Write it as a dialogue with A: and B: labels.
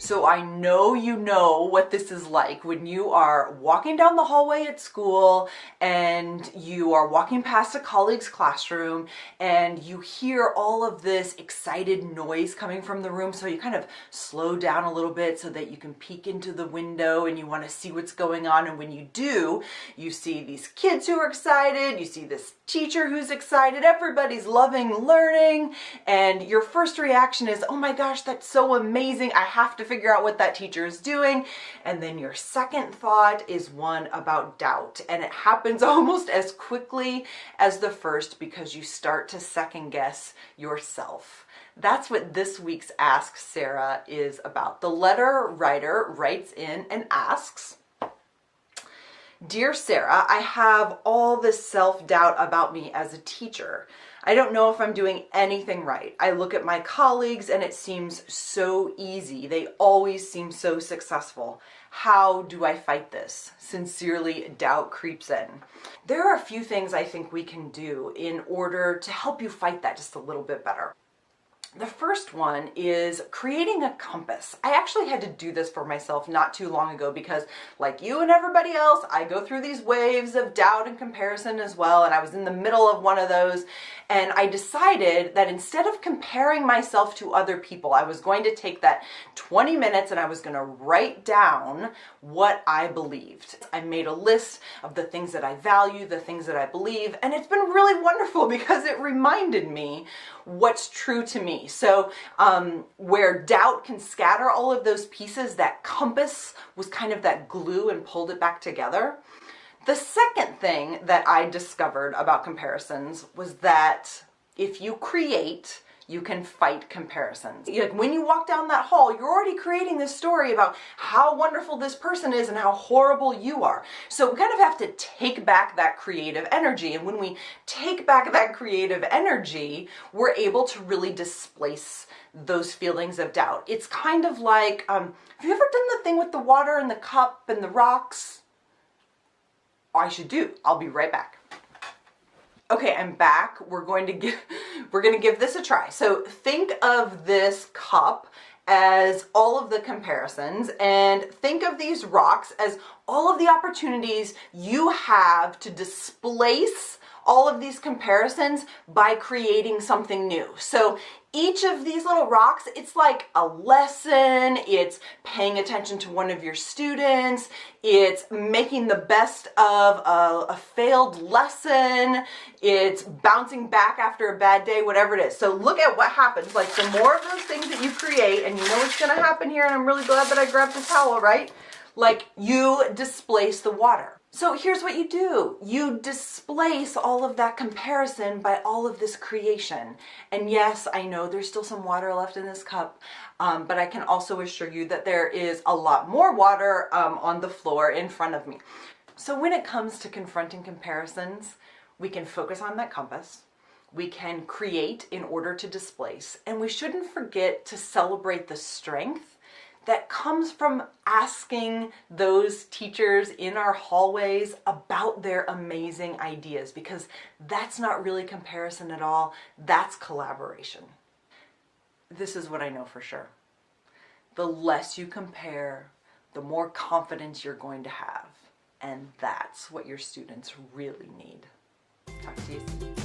A: So I know you know what this is like when you are walking down the hallway at school and you are walking past a colleague's classroom and you hear all of this excited noise coming from the room. So you kind of slow down a little bit so that you can peek into the window and you want to see what's going on. And when you do, you see these kids who are excited, you see this teacher who's excited, everybody's loving learning, and your first reaction is, oh my gosh, that's so amazing, I have to figure out what that teacher is doing. And then your second thought is one about doubt, and it happens almost as quickly as the first because you start to second guess yourself. That's what this week's Ask Sarah is about. The letter writer writes in and asks, Dear Sarah, I have all this self-doubt about me as a teacher. I don't know if I'm doing anything right. I look at my colleagues and it seems so easy. They always seem so successful. How do I fight this? Sincerely, doubt creeps in. There are a few things I think we can do in order to help you fight that just a little bit better. The first one is creating a compass. I actually had to do this for myself not too long ago because, like you and everybody else, I go through these waves of doubt and comparison as well, and I was in the middle of one of those, and I decided that instead of comparing myself to other people, I was going to take that 20 minutes and I was going to write down what I believed. I made a list of the things that I value, the things that I believe, and it's been really wonderful because it reminded me what's true to me. So where doubt can scatter all of those pieces, that compass was kind of that glue and pulled it back together. The second thing that I discovered about comparisons was that if you create, you can fight comparisons. Like when you walk down that hall, you're already creating this story about how wonderful this person is and how horrible you are. So we kind of have to take back that creative energy. And when we take back that creative energy, we're able to really displace those feelings of doubt. It's kind of like, have you ever done the thing with the water and the cup and the rocks? I should do. I'll be right back. Okay, I'm back. We're going to give this a try. So think of this cup as all of the comparisons, and think of these rocks as all of the opportunities you have to displace all of these comparisons by creating something new. So each of these little rocks, it's like a lesson, it's paying attention to one of your students, it's making the best of a failed lesson, it's bouncing back after a bad day, whatever it is. So look at what happens. Like the more of those things that you create, and you know what's gonna happen here, and I'm really glad that I grabbed the towel, right? Like you displace the water. So here's what you do. You displace all of that comparison by all of this creation. And yes, I know there's still some water left in this cup, but I can also assure you that there is a lot more water on the floor in front of me. So when it comes to confronting comparisons, we can focus on that compass. We can create in order to displace. And we shouldn't forget to celebrate the strength that comes from asking those teachers in our hallways about their amazing ideas, because that's not really comparison at all, that's collaboration. This is what I know for sure. The less you compare, the more confidence you're going to have, and that's what your students really need. Talk to you soon.